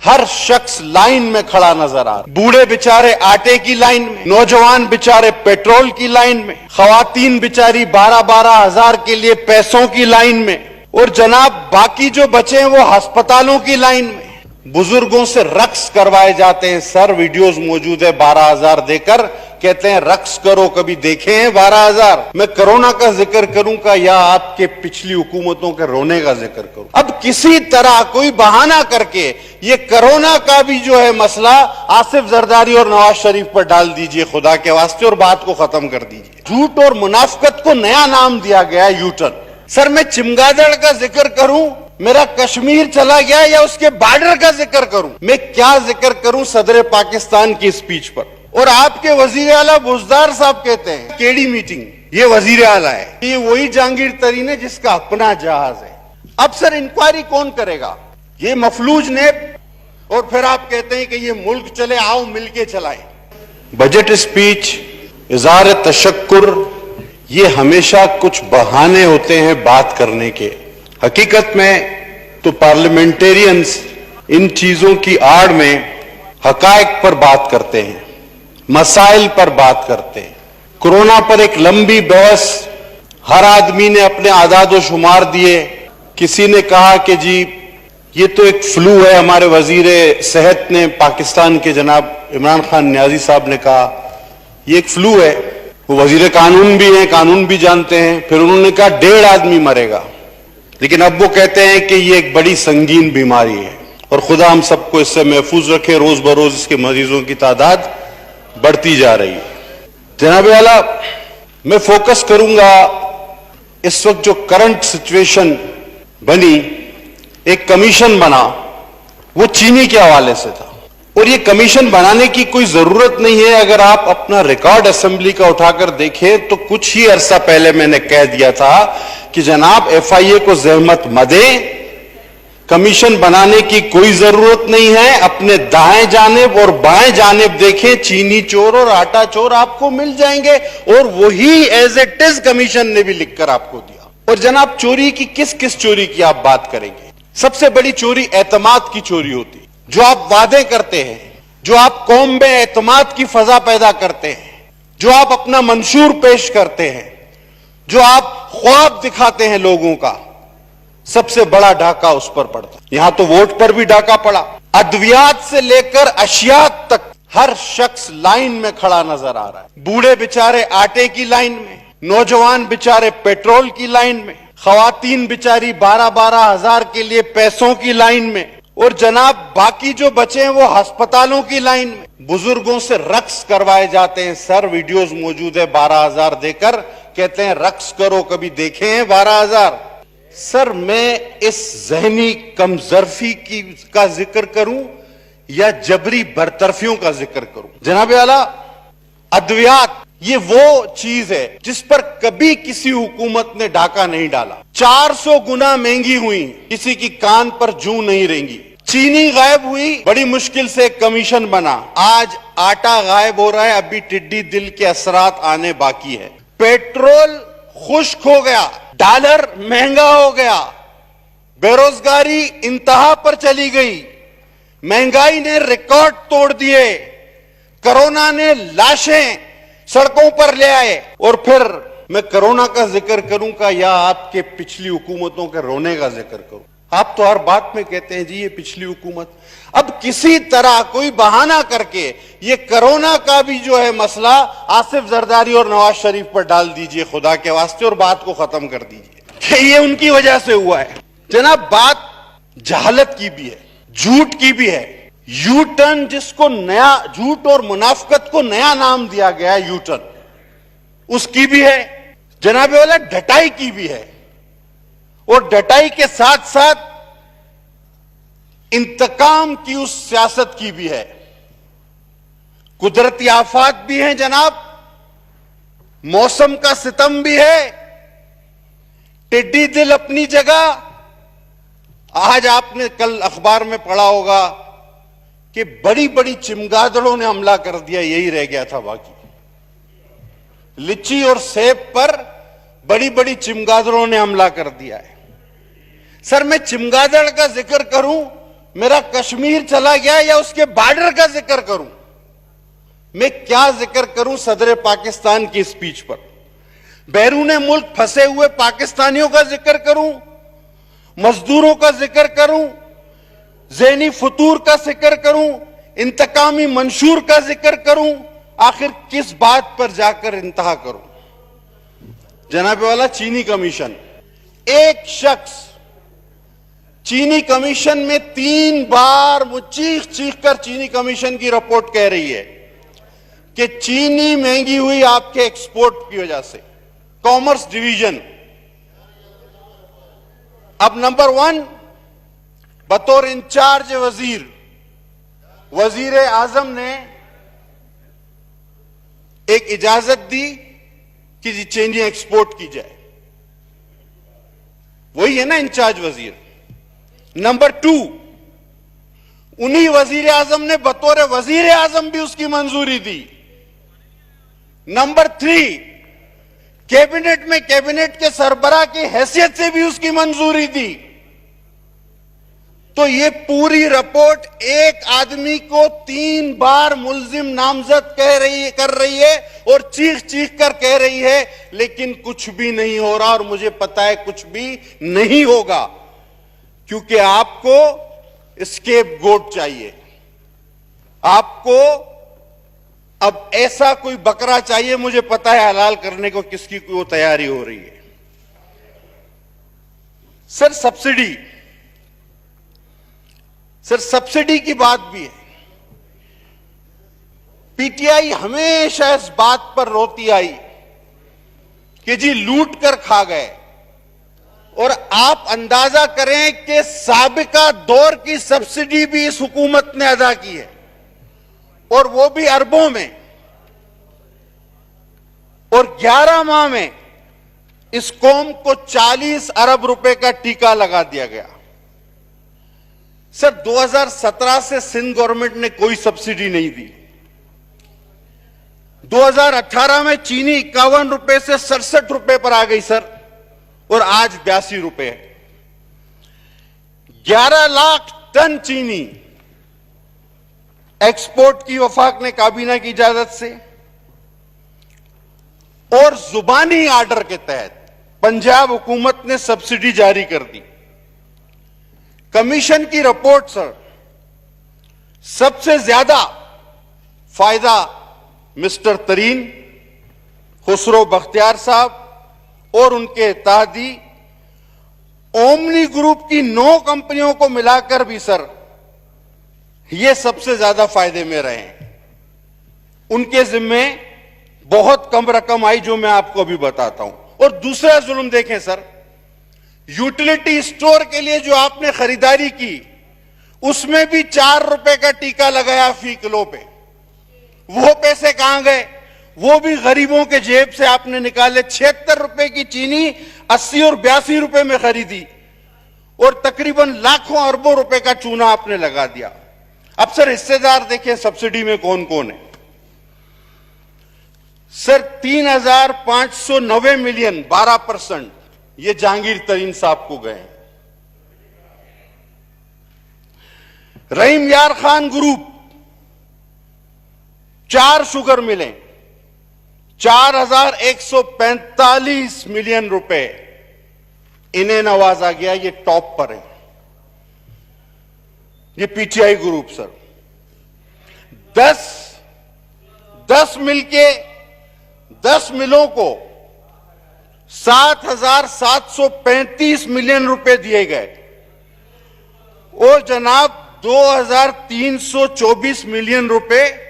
हर शख्स लाइन में खड़ा नजर आ रहा। बूढ़े बेचारे आटे की लाइन में, नौजवान बेचारे पेट्रोल की लाइन में, खवातीन बेचारी 12-12 हजार के लिए पैसों की लाइन में, और जनाब बाकी जो बचे हैं वो अस्पतालों की लाइन में। बुजुर्गों से रक्स करवाए जाते हैं सर, वीडियोस मौजूद है, 12,000 देकर कहते हैं रक्स करो, कभी देखे हैं 12,000? मैं कोरोना का जिक्र करूंगा या आपके पिछली हुकूमतों के रोने का जिक्र करूं? अब किसी तरह कोई बहाना करके ये कोरोना का भी जो है मसला आसिफ जरदारी और नवाज शरीफ पर डाल दीजिए खुदा के वास्ते, और बात को खत्म कर दीजिए। झूठ और मुनाफिकत को नया नाम दिया गया यूटर्न। सर मैं चिमगादड़ का जिक्र करूं, मेरा कश्मीर चला गया, या उसके बॉर्डर का जिक्र करूं? मैं क्या जिक्र करूं सदर पाकिस्तान की स्पीच पर? और आपके वजीर आला बुजदार साहब कहते हैं केडी मीटिंग, ये वजीर आला है, ये वही जहांगीर तरीन है जिसका अपना जहाज है। अब सर इंक्वायरी कौन करेगा? ये मफलूज ने, और फिर आप कहते हैं कि ये मुल्क चले, आओ मिलके चलाएं। बजट स्पीच, इज़हार तशक्कुर, ये हमेशा कुछ बहाने होते हैं बात करने के। हकीकत में तो पार्लियामेंटेरियंस इन चीजों की आड़ में हकायक पर बात करते हैं, मसाइल पर बात करते हैं। कोरोना पर एक लंबी बहस, हर आदमी ने अपने आदाद शुमार दिए। किसी ने कहा कि जी ये तो एक फ्लू है, हमारे वजीर सेहत ने, पाकिस्तान के जनाब इमरान खान नियाजी साहब ने कहा ये एक फ्लू है। वो वजीर कानून भी हैं, कानून भी जानते हैं। फिर उन्होंने कहा 1.5 आदमी मरेगा, लेकिन अब वो कहते हैं कि ये एक बड़ी संगीन बीमारी है और खुदा हम सबको इससे महफूज रखे। रोज बरोज इसके मरीजों की तादाद बढ़ती जा रही है। जनाब आला, मैं फोकस करूंगा इस वक्त जो करंट सिचुएशन बनी, एक कमीशन बना, वो चीनी के हवाले से था। और ये कमीशन बनाने की कोई जरूरत नहीं है। अगर आप अपना रिकॉर्ड असेंबली का उठाकर देखें तो कुछ ही अरसा पहले मैंने कह दिया था कि जनाब FIA को जहमत मत दें, कमीशन बनाने की कोई जरूरत नहीं है। अपने दाएं जानिब और बाएं जानिब देखें, चीनी चोर और आटा चोर आपको मिल जाएंगे, और वही एज इट इज कमीशन ने भी लिखकर आपको दिया। और जनाब चोरी की किस किस चोरी की आप बात करेंगे? सबसे बड़ी चोरी एतमाद की चोरी होती है। जो आप वादे करते हैं, जो आप कौम में एतमाद की फजा पैदा करते हैं, जो आप अपना मंशूर पेश करते हैं, जो आप ख्वाब दिखाते हैं लोगों का, सबसे बड़ा डाका उस पर पड़ता है। यहां तो वोट पर भी डाका पड़ा। अद्वियात से लेकर अशियात तक हर शख्स लाइन में खड़ा नजर आ रहा है। बूढ़े बेचारे आटे की लाइन में, नौजवान बेचारे पेट्रोल की लाइन में, खवातीन बेचारी 12-12 हजार के लिए पैसों की लाइन में, और जनाब बाकी जो बचे हैं वो अस्पतालों की लाइन में। बुजुर्गों से रक्स करवाए जाते हैं सर, वीडियोस मौजूद है, 12,000 देकर कहते हैं रक्स करो, कभी देखे हैं 12,000? सर मैं इस जहनी कमजोरी का जिक्र करूं या जबरी बरतरफियों का जिक्र करूं? जनाब आला, अद्वियात ये वो चीज है जिस पर कभी किसी हुकूमत ने डाका नहीं डाला। 400 गुना महंगी हुई, किसी की कान पर जूं नहीं रेंगी। चीनी गायब हुई, बड़ी मुश्किल से कमीशन बना। आज आटा गायब हो रहा है, अभी टिड्डी दिल के असरात आने बाकी है। पेट्रोल खुश्क हो गया, डॉलर महंगा हो गया, बेरोजगारी इंतहा पर चली गई, महंगाई ने रिकॉर्ड तोड़ दिए, कोरोना ने लाशें सड़कों पर ले आए। और फिर मैं कोरोना का जिक्र करूंगा या आपके पिछली हुकूमतों के रोने का जिक्र करूं? आप तो हर बात में कहते हैं जी ये पिछली हुकूमत। अब किसी तरह कोई बहाना करके ये कोरोना का भी जो है मसला आसिफ जरदारी और नवाज शरीफ पर डाल दीजिए खुदा के वास्ते, और बात को खत्म कर दीजिए ये उनकी वजह से हुआ है। जनाब बात जहालत की भी है, झूठ की भी है। यू टर्न, जिसको नया झूठ और मुनाफिकत को नया नाम दिया गया है यू टर्न, उसकी भी है। जनाब वाला डटाई की भी है, और डटाई के साथ साथ इंतकाम की उस सियासत की भी है। कुदरती आफात भी हैं जनाब, मौसम का सितम भी है, टिड्डी दिल अपनी जगह। आज आपने कल अखबार में पढ़ा होगा कि बड़ी बड़ी चिमगादड़ों ने हमला कर दिया, यही रह गया था बाकी। लिच्ची और सेब पर बड़ी बड़ी चिमगादड़ों ने हमला कर दिया है। सर मैं चिमगादड़ का जिक्र करूं, मेरा कश्मीर चला गया या उसके बॉर्डर का जिक्र करूं, मैं क्या जिक्र करूं सदर पाकिस्तान की स्पीच पर। बैरून मुल्क फंसे हुए पाकिस्तानियों का जिक्र करूं, मजदूरों का जिक्र करूं, ज़हनी फतूर का जिक्र करूं, इंतकामी मंशूर का जिक्र करूं, आखिर किस बात पर जाकर इंतहा करूं। जनाब वाला, चीनी कमीशन, एक शख्स चीनी कमीशन में 3 बार चीख चीख कर चीनी कमीशन की रिपोर्ट कह रही है कि चीनी महंगी हुई आपके एक्सपोर्ट की वजह से। कॉमर्स डिवीजन अब नंबर 1 बतौर इंचार्ज वजीर आजम ने एक इजाजत दी कि जी चीनी एक्सपोर्ट की जाए, वही है ना इंचार्ज वजीर। नंबर 2 उन्हीं वजीर आजम ने बतौर वजीर आजम भी उसकी मंजूरी दी। नंबर 3 कैबिनेट में कैबिनेट के सरबराह की हैसियत से भी उसकी मंजूरी दी। तो ये पूरी रिपोर्ट एक आदमी को 3 बार मुल्जिम नामजद कर रही है और चीख चीख कर कह रही है, लेकिन कुछ भी नहीं हो रहा और मुझे पता है कुछ भी नहीं होगा, क्योंकि आपको स्केप गोट चाहिए। आपको अब ऐसा कोई बकरा चाहिए, मुझे पता है हलाल करने को किसकी वो तैयारी हो रही है। सर सब्सिडी की बात भी है। पीटीआई हमेशा इस बात पर रोती आई कि जी लूट कर खा गए, और आप अंदाजा करें कि साबिका दौर की सब्सिडी भी इस हुकूमत ने अदा की है, और वो भी अरबों में, और 11 माह में इस कौम को 40 अरब रुपए का टीका लगा दिया गया। सर 2017 से सिंध गवर्नमेंट ने कोई सब्सिडी नहीं दी। 2018 में चीनी 51 रुपए से 67 रुपए पर आ गई सर, और आज 82 रुपए है। 11 लाख टन चीनी एक्सपोर्ट की वफाक ने काबीना की इजाजत से और जुबानी आर्डर के तहत पंजाब हुकूमत ने सब्सिडी जारी कर दी। कमीशन की रिपोर्ट सर, सबसे ज्यादा फायदा मिस्टर तरीन, खुसरो बख्तियार साहब और उनके इत्तेहादी ओमनी ग्रुप की 9 कंपनियों को मिलाकर भी सर ये सबसे ज्यादा फायदे में रहे हैं। उनके जिम्मे बहुत कम रकम आई, जो मैं आपको अभी बताता हूं। और दूसरा जुल्म देखें सर, यूटिलिटी स्टोर के लिए जो आपने खरीदारी की, उसमें भी 4 रुपए का टीका लगाया फी किलो पे। वो पैसे कहां गए? वो भी गरीबों के जेब से आपने निकाले। 76 रुपए की चीनी 80 और 82 रुपए में खरीदी, और तकरीबन लाखों अरबों रुपए का चूना आपने लगा दिया। अब सर हिस्सेदार देखें सब्सिडी में कौन कौन है। सर 3,590 मिलियन 12% ये जहांगीर तरीन साहब को गए। रहीम यार खान ग्रुप 4 शुगर मिलें 4,145 मिलियन रुपए इन्हें नवाजा गया। ये टॉप पर है, ये पीटीआई ग्रुप सर। 10 मिलों को 7,735 मिलियन रुपए दिए गए, और जनाब 2,324 मिलियन रुपए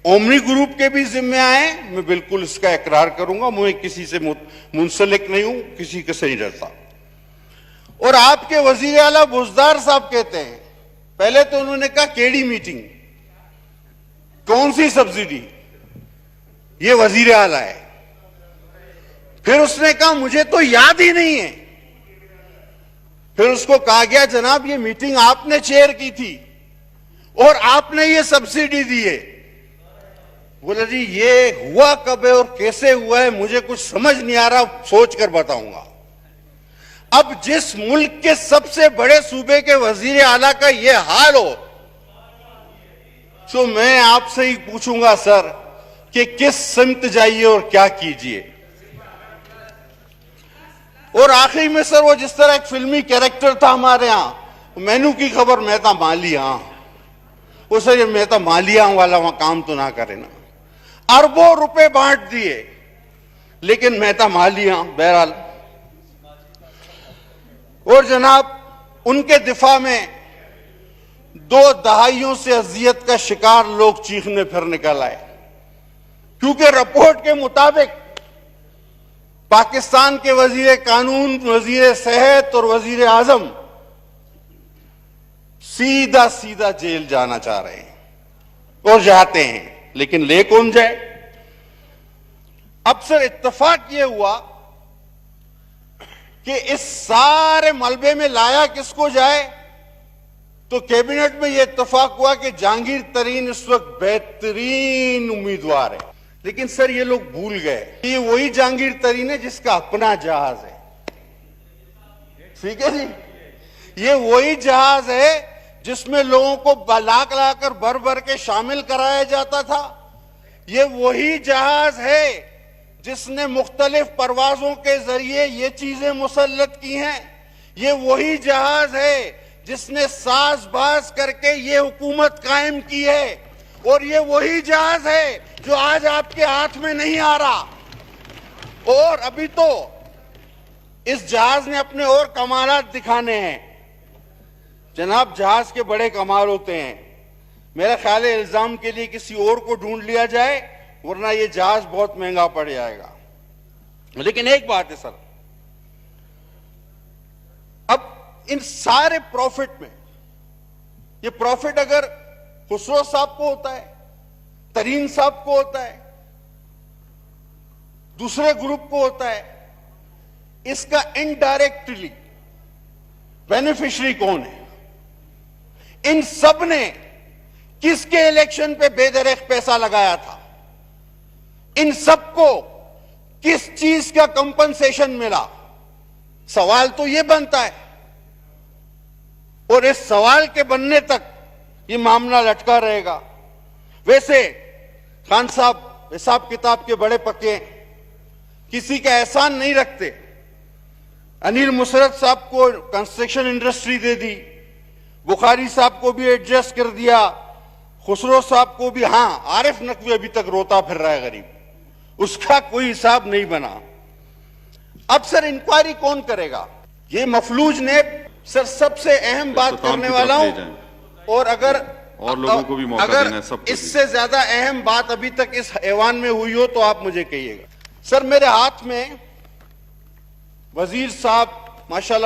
ओमनी ग्रुप के भी जिम्मे आए। मैं बिल्कुल इसका इकरार करूंगा, मैं किसी से मुंसलिक नहीं हूं, किसी के से नहीं डरता। और आपके वजीर आला बुजदार साहब कहते हैं, पहले तो उन्होंने कहा केडी मीटिंग, कौन सी सब्सिडी, ये वजीर आला है। फिर उसने कहा मुझे तो याद ही नहीं है। फिर उसको कहा गया जनाब ये मीटिंग आपने चेयर की थी और आपने ये सब्सिडी दी है। बोला जी ये हुआ कब है और कैसे हुआ है मुझे कुछ समझ नहीं आ रहा, सोच कर बताऊंगा। अब जिस मुल्क के सबसे बड़े सूबे के वजीर आला का यह हाल हो, तो मैं आपसे ही पूछूंगा सर कि किस सिमत जाइए और क्या कीजिए। और आखिरी में सर, वो जिस तरह एक फिल्मी कैरेक्टर था हमारे यहां, मेनू की खबर मेहता मालिया, वो सर ये मेहता मालिया वाला वहां काम तो ना करे ना। अरबों रुपए बांट दिए, लेकिन मेहता मालिया बहरहाल। और जनाब, उनके दिफा में 2 दहाइयों से अजियत का शिकार लोग चीखने फिर निकल आए, क्योंकि रिपोर्ट के मुताबिक पाकिस्तान के वजीर कानून, वजीर सेहत और वजीर आजम सीधा सीधा जेल जाना चाह रहे हैं और जाते हैं, लेकिन ले कौन जाए? अब सर इत्तेफाक यह हुआ कि इस सारे मलबे में लाया किसको जाए, तो कैबिनेट में यह इत्तेफाक हुआ कि जहांगीर तरीन इस वक्त बेहतरीन उम्मीदवार है। लेकिन सर ये लोग भूल गए, ये वही जहांगीर तरीन है जिसका अपना जहाज है। ठीक है जी, ये वही जहाज है जिसमें लोगों को लाख लाकर भर भर के शामिल कराया जाता था। ये वही जहाज है जिसने मुख्तलिफ परवाजों के जरिए ये चीजें मुसल्लत की हैं। ये वही जहाज है जिसने साजबाज करके ये हुकूमत कायम की है। और ये वही जहाज है जो आज आपके हाथ में नहीं आ रहा। और अभी तो इस जहाज ने अपने और कमालात दिखाने हैं। जनाब, जहाज के बड़े कमाल होते हैं। मेरा ख्याल है इल्जाम के लिए किसी और को ढूंढ लिया जाए, वरना यह जहाज बहुत महंगा पड़ जाएगा। लेकिन एक बात है सर, अब इन सारे प्रॉफिट में, ये प्रॉफिट अगर खुसरो साहब को होता है, तरीन साहब को होता है, दूसरे ग्रुप को होता है, इसका इनडायरेक्टली बेनिफिशियरी कौन है? इन सब ने किसके इलेक्शन पे बेदरेख पैसा लगाया था? इन सबको किस चीज का कंपनसेशन मिला? सवाल तो यह बनता है। और इस सवाल के बनने तक ये मामला लटका रहेगा। वैसे खान साहब हिसाब किताब के बड़े पक्के हैं, किसी का एहसान नहीं रखते। अनिल मुशर्रफ साहब को कंस्ट्रक्शन इंडस्ट्री दे दी, बुखारी साहब को भी एडजस्ट कर दिया, खुसरो साहब को भी। हां, आरिफ नकवी अभी तक रोता फिर रहा है गरीब, उसका कोई हिसाब नहीं बना। अब सर इंक्वायरी कौन करेगा? ये मफलूज ने सर सबसे अहम बात करने वाला हूं, और अगर और लोगों को भी मौका देना है, सबको इससे ज्यादा अहम बात अभी तक इस ऐवान में हुई हो तो आप मुझे कहिएगा। सर मेरे हाथ में वजीर साहब माशाल्लाह